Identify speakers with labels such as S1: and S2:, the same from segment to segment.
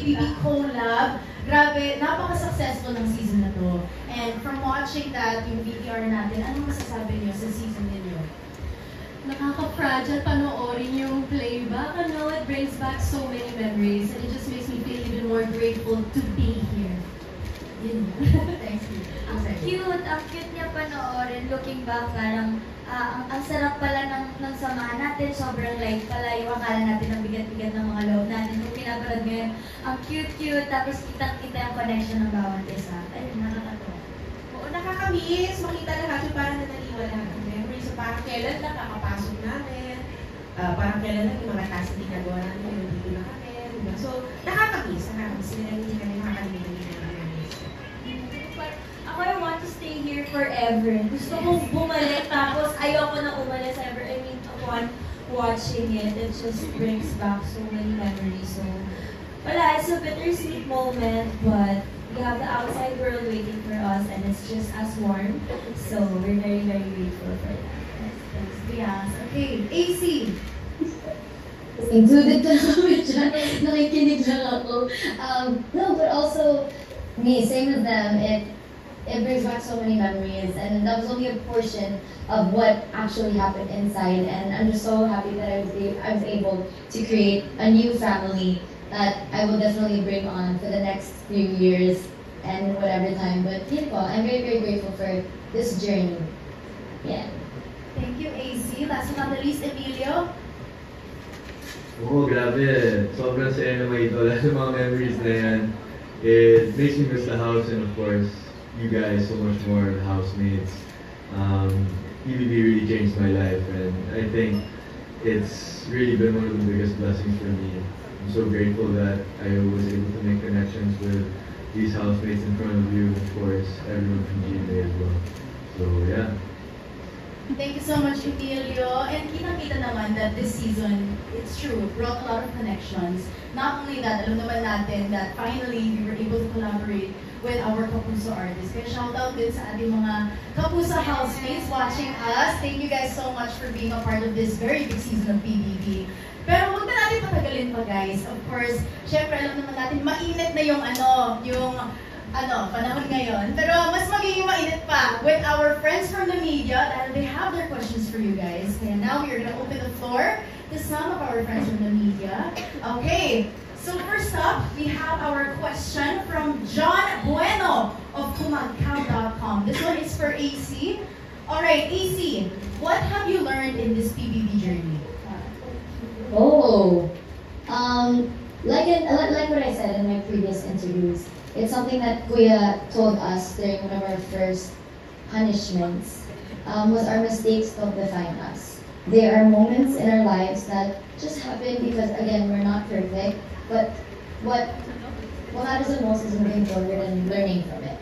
S1: PBB collab. Grabe, napaka-successful ng season na to. And from watching that, yung VTR natin, anong masasabi niyo sa season ninyo?
S2: Nakaka-fragile panoorin yung playback. Ano, it brings back so many memories and it just makes me feel even more grateful to be here. Yun.
S1: Thank you.
S3: Ang cute niya panoorin. Looking back, parang ang sarap pala ng samahan natin. Sobrang light pala yung akala natin ang bigat-bigat ng mga loob natin. Kung pinapanood ngayon, ang cute-cute, tapos kitang-kita yung connection ng bawat isa. Ayun, nakakatawa.
S4: Oo, nakakamiss. Makita lahat yung parang nanaliwa lahat ng memories. So parang kailan lang kakapasok namin. Parang kailan lang yung mga task na ginagawa namin. Yung dito na kami. Diba? So, nakakamiss. Hindi kami makakalimutan yung memories.
S3: Ako, I want to stay here forever. Gusto kong bumalik, tapos ayoko na umalis ever. I mean, upon watching it, it just brings back so many memories. So, wala, it's a bittersweet moment, but we have the outside world waiting for us, and it's just as warm. So, we're very, very grateful for that.
S1: Thanks, Bias. Okay, AC.
S5: Included na kami dyan. Nakikinig lang ako. No, but also, me, same as them, it brings back so many memories, and that was only a portion of what actually happened inside, and I'm just so happy that I was able to create a new family that I will definitely bring on for the next few years and whatever time. But yun po, I'm very, very grateful for this journey. Yeah.
S1: Thank you, AC. Last but not the least, Emilio.
S6: Oo, grabe. Sobrang saya naman ito. Lahat ng mga memories na yan. It makes me miss the house, and of course, you guys so much more, the housemates. PBB really changed my life, and I think it's really been one of the biggest blessings for me. I'm so grateful that I was able to make connections with these housemates in front of you, and of course, everyone from GMA as well. So yeah.
S1: Thank you so much, Emilio. And kita-kita naman that this season, it's true, brought a lot of connections. Not only that, alam naman natin that finally we were able to collaborate with our Kapuso artists. Kaya shout out din sa ating mga Kapuso housemates watching us. Thank you guys so much for being a part of this very big season of PBB. Pero huwag na natin patagalin pa, guys. Of course, syempre alam naman natin, mainit na yung panahon ngayon. Pero mas magiging mainit pa with our friends from the media dahil they have their questions for you guys. Kaya now we are gonna open the floor to some of our friends from the media. Okay, so first up, we have our question from John Bueno of kumagkaw.com. This one is for AC. Alright, AC, what have you learned in this PBB journey?
S5: Like what I said in my previous interviews, it's something that Kuya told us during one of our first punishments, was our mistakes don't define us. They are moments in our lives that just happen because, again, we're not perfect, but what matters the most is moving forward and learning from it.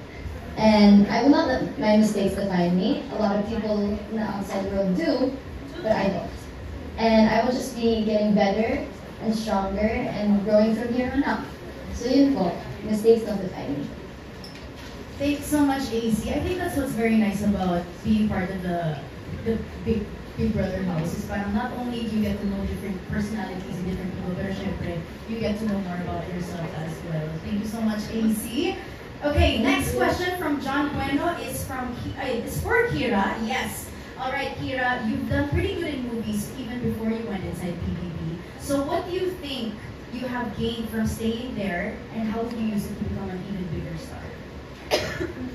S5: And I will not let my mistakes define me. A lot of people in the outside world do, but I don't. And I will just be getting better and stronger and growing from here on out. So yun po, mistakes don't define me.
S1: Thank you so much, AC. I think that's what's very nice about being part of the Big Brother house. Is parang not only do you get to know different personalities and different people, but syempre, you get to know more about yourself as well. Thank you so much, AC. Okay, next question from John Bueno is for Kira. Yes. All right, Kira, you've done pretty good in movies even before you went inside PBB. So what do you think you have gained from staying there, and how do you use it to become an even bigger star?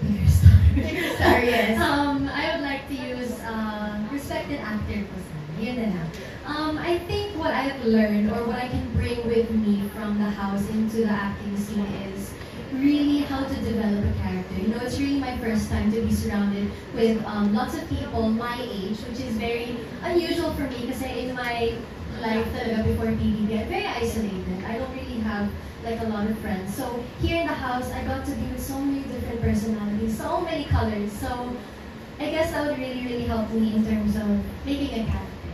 S1: Bigger star. Bigger star, yes.
S2: I would like to use respected actor po sana. Yun na lang. I think what I've learned or what I can bring with me from the house into the acting scene is really how to develop a character. You know, it's really my first time to be surrounded with lots of people my age, which is very unusual for me kasi in my life talaga before PBB, I'm very isolated. I don't really have like a lot of friends. So here in the house, I got to be with so many different personalities, so many colors. So I guess that would really, really help me in terms of making a character.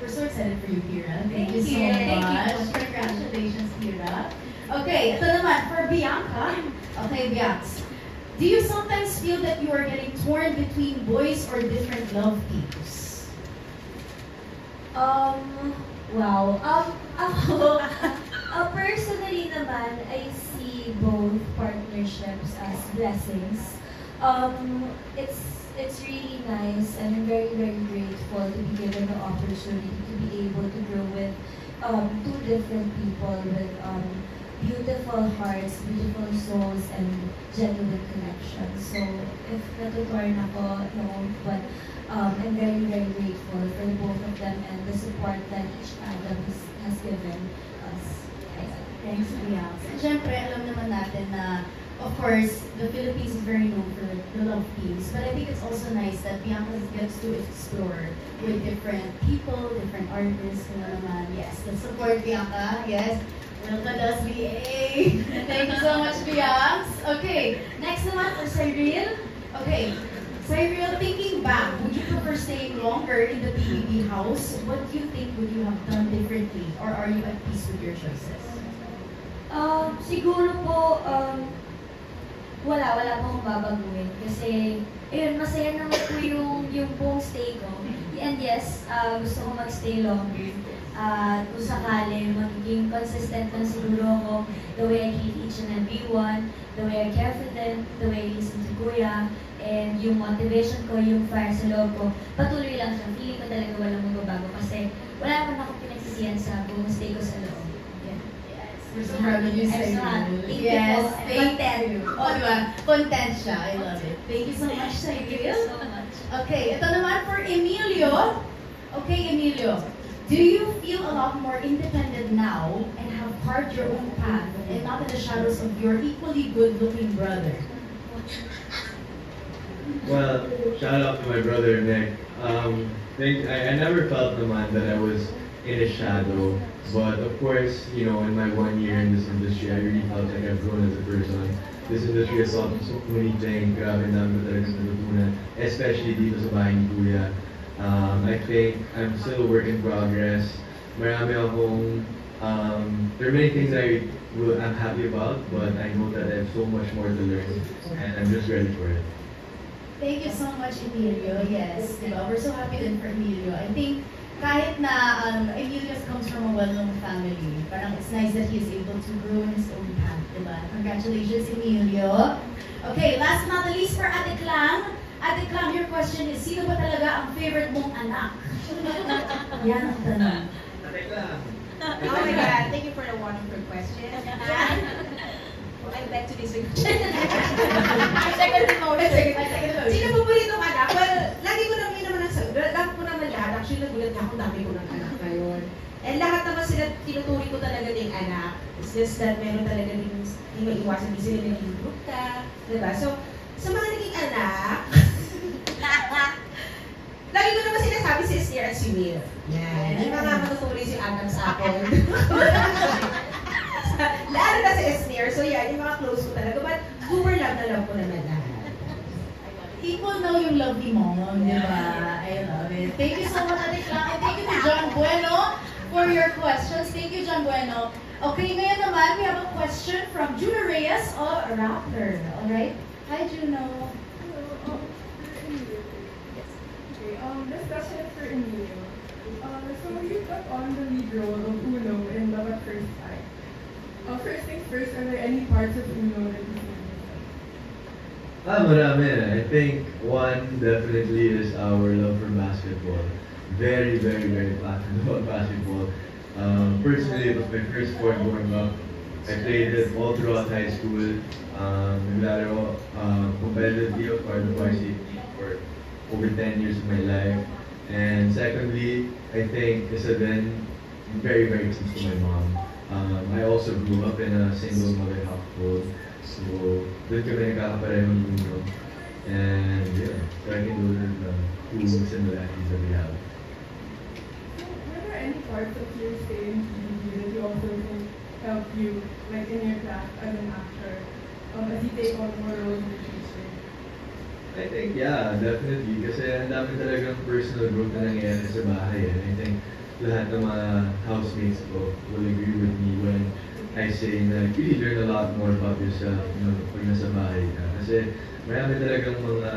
S1: We're so excited for you, Kira. Thank you so
S2: Thank
S1: much.
S2: you.
S1: Congratulations, Kira. Okay, ito naman, for Bianca. Okay, Bianca. Do you sometimes feel that you are getting torn between boys or different love teams?
S3: Wow. Ako, personally, naman, I see both partnerships as blessings. It's really nice, and I'm very, very grateful to be given the opportunity to be able to grow with two different people with beautiful hearts, beautiful souls, and genuine connections. So, if natutunan ako, no, but I'm very, very grateful for both of them and the support that each other has given us.
S1: Thanks, Bianca. Siyempre, alam naman natin na, of course, the Philippines is very known for the love teams, but I think it's also nice that Bianca gets to explore with different people, different artists, naman. Yes, let's support Bianca. Yes. Welcome to SBA. Thank you so much, Bianca. Okay, next naman for Cyril. Okay, Cyril, thinking back, would you prefer staying longer in the PBB house? What do you think would you have done differently? Or are you at peace with your choices?
S3: Siguro po, wala po akong babaguhin. Kasi, ayun, masaya naman po yung buong stay ko. And yes, gusto ko mag-stay longer. Kung sakali, magiging consistent lang siguro ako the way I treat each and every one, the way I care for them, the way I listen to Kuya, and yung motivation ko, yung fire sa loob ko, patuloy lang siya. Feeling ko talaga walang magbabago kasi wala naman ako pinagsisiyan sa buong stay ko sa loob.
S1: We're so proud of you, Cyril. Yes, thank you. Oh, diba? Content siya. I love it. Thank you so much, Cyril.
S3: So much.
S1: Okay, ito naman for Emilio. Okay, Emilio. Do you feel a lot more independent now and have carved your own path and not in the shadows of your equally good-looking brother?
S6: Well, shout out to my brother Nick. I never felt naman that I was in a shadow, but of course, you know, in my 1 year in this industry, I really felt like I've grown as a person. This industry has taught me so many things, grabe dami ko talaga natutunan, especially dito sa bahay ni Kuya. I think I'm still a work in progress. Marami akong, there are many things I'm happy about, but I know that I have so much more to learn, and I'm just ready for it.
S1: Thank you so much, Emilio. Yes, diba? We're so happy din for Emilio. I think kahit na Emilio comes from a well-known family, parang it's nice that he is able to grow in his own path, diba? Congratulations, Emilio. Okay, last but not the least for Ate Clang. Ate Clang, your question is, sino ba talaga ang favorite mong anak? Yan ang tanong.
S6: Ate Clang.
S4: Oh my God, thank you for the wonderful question. I beg to disagree. Second emotion. Sino paboritong anak? Well, lagi ko naman yun naman ang sagot. Lahat ko naman lahat. Actually, nagulat nga ako, dami ko ng anak ngayon. And lahat naman sila, tinuturi ko talaga ding anak. It's just that meron talaga din, hindi maiwasan, hindi sila naging group ka. Diba? So, sa mga naging anak, lagi ko naman sinasabi si Esther at si Will. Yan. Yung mga matuturi si Adam sa akin. Lalo na si Esther. So yan, yung mga close ko talaga. But super love ko naman lahat.
S1: People know yung love ni Mom, di ba? I love it. Thank you so much, Ate Clang. And thank you to John Bueno for your questions. Thank you, John Bueno. Okay, ngayon naman, we have a question from Juno Reyes of Raptor. Alright? Hi, Juno.
S7: Hello. This question is for Emilio. So you took on the lead role of Uno in Love at First Sight. First things first, are there any parts of Uno that you see?
S6: Marami. I think one definitely is our love for basketball. Very, very, very passionate about basketball. Personally, it was my first sport growing up. I played it all throughout high school. Naglalaro competitively of part of varsity for over 10 years of my life. And secondly, I think isa din very, very close to my mom. I also grew up in a single mother household. So, doon kami nagkakaparehong Uno. And yeah, so I think those are the two similarities that we have.
S7: So, were there any parts of your stay in PBB that you also think help you, like in your craft as an actor, as you take on more roles in the future?
S6: I think, yeah, definitely. Kasi ang dami talagang personal growth na nangyayari sa bahay. And I think lahat ng mga housemates ko will agree with me when I say na you really learn a lot more about yourself, you know, pag nasa bahay ka. Kasi marami talagang mga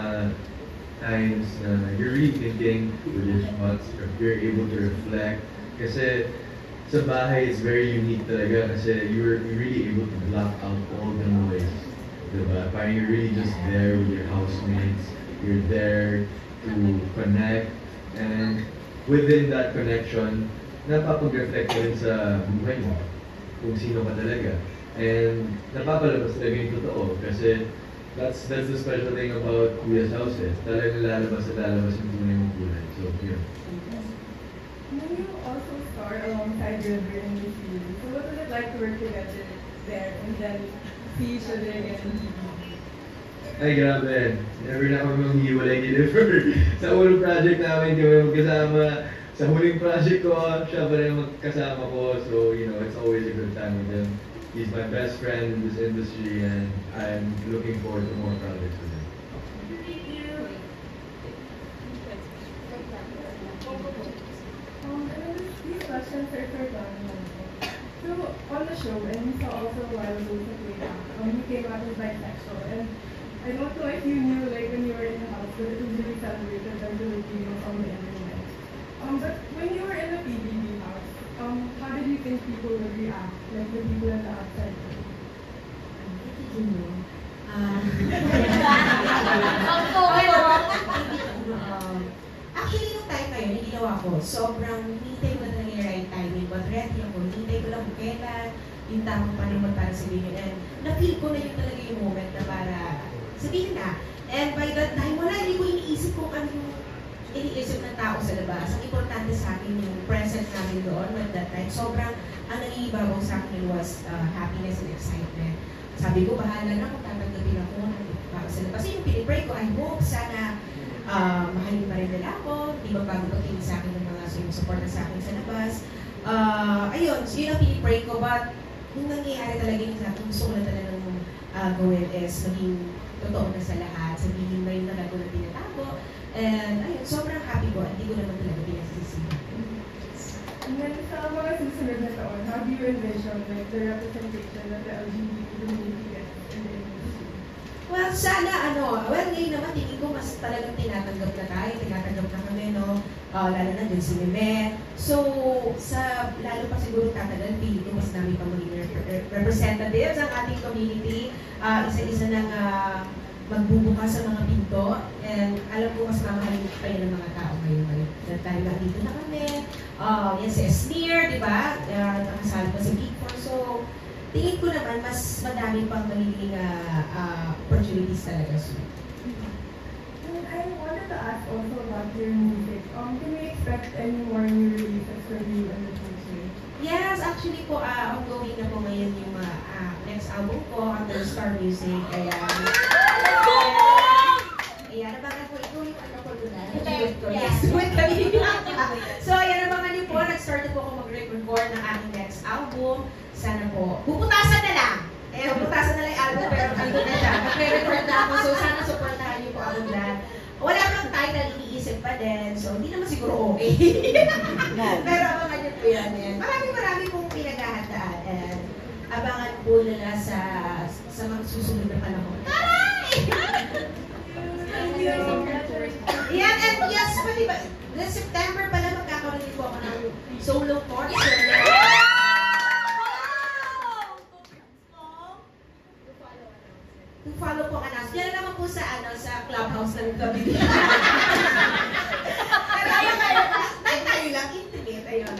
S6: times na you're really thinking with your thoughts, you're able to reflect. Kasi sa bahay, it's very unique talaga kasi you're really able to block out all the noise. Diba? Parang you're really just there with your housemates. You're there to connect. And within that connection, napapag-reflect ka rin sa buhay mo. Kung sino ka talaga. And napapalabas talaga yung totoo. Kasi that's the special thing about Kuya's house eh. Talagang lalabas at lalabas yung tunay mong kulay. So, yun.
S7: Then you also star alongside River in the series. So what was it like to work together there and then see each other again in TV?
S6: Ay, grabe. Never na kami maghiwalay ni River. Sa unang project namin, hindi kami magkasama. Sa huling project ko, siya pa rin magkasama ko. So, you know, it's always a good time with him. He's my best friend in this industry and I'm looking forward to more projects with him.
S7: These questions are for Donnie. So, on the show, and we saw also a while ago sa Playback, you came out as bisexual. And I don't know if you knew, like, when you were in the house, but it was really celebrated by Filipino on the internet. But when you were in the PBB house, how did you think people would react, like the people in the outside?
S4: Actually, nung time na yun, yung ginawa ko, sobrang hinintay ko na talaga yung right timing. But ready ako, hinintay ko lang kung kailan, yung tamang panahon para sabihin. And na-feel ko na yun talaga yung moment na para sabihin na. And by that time, wala, hindi ko iniisip kung ano yung iniisip ng tao sa labas. Ang importante sa akin yung present namin doon at that time. Sobrang, ang nangibabaw sa akin was happiness and excitement. Sabi ko, bahala na kung tatanggapin ako para sa labas. Yung pinipray ko, I hope sana mahalin pa rin nila ako, di ba bago pagtingin sa akin ng mga sumusuporta sa akin sa labas. Ayun, so yun ang pinipray ko, but yung nangyayari talaga yung gusto ko na talagang gawin is maging totoo na sa lahat, sabihin na yung nagago na tinatago, and ayun, sobrang happy ko, hindi ko naman talaga pinagsisihan.
S7: And then sa mga susunod na taon, how do you envision like the representation of the LGBT community gets in the industry?
S4: Well, sana ngayon naman tingin ko mas talagang tinatanggap na tayo, tinatanggap na kami, no? Lalo na din si Meme. So, lalo pa siguro tatagal, feeling ko mas dami pang maging representatives ang ating community. Isa-isa nang magbubukas sa mga pinto. And alam ko mas mamahalin pa yun ng mga tao ngayon. Dahil dito na kami. Yan si Esmir, di ba? Nakasali pa si Big Four. So, tingin ko naman mas madami pang magiging opportunities talaga soon.
S7: And I wanted to ask also about your music. Can we expect any more new releases from you in the future?
S4: Yes, actually po, ongoing na po ngayon yung next album ko under Star Music. Ayan, nabangan po ito yung ano ko doon na. Yes, with kami. So, ayan, nabangan niyo po, nag-start po ako mag-record ng aking next album. Sana po, bubutasan na lang. Bubutasan na lang yung album, pero ano na siya. Nag-record na ako, so sana supportahan niyo po ako dyan. Wala pang title, iniisip pa din, so hindi naman siguro okay. Pero abangan niyo po yan. Marami pong pinaghahandaan. And abangan po nila sa mga susunod na panahon. Yan, and yes, pati ba, this September pala magkakaroon din po ako ng solo concert. To follow po ang announcement. Yan naman po sa clubhouse na nagkabili. Pero tayo lang, intimate. Ayun.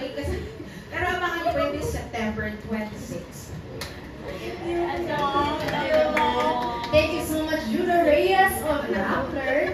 S4: Pero abangan niyo po yung this September 26.
S1: Thank you so much, Judah Reyes of Rappler.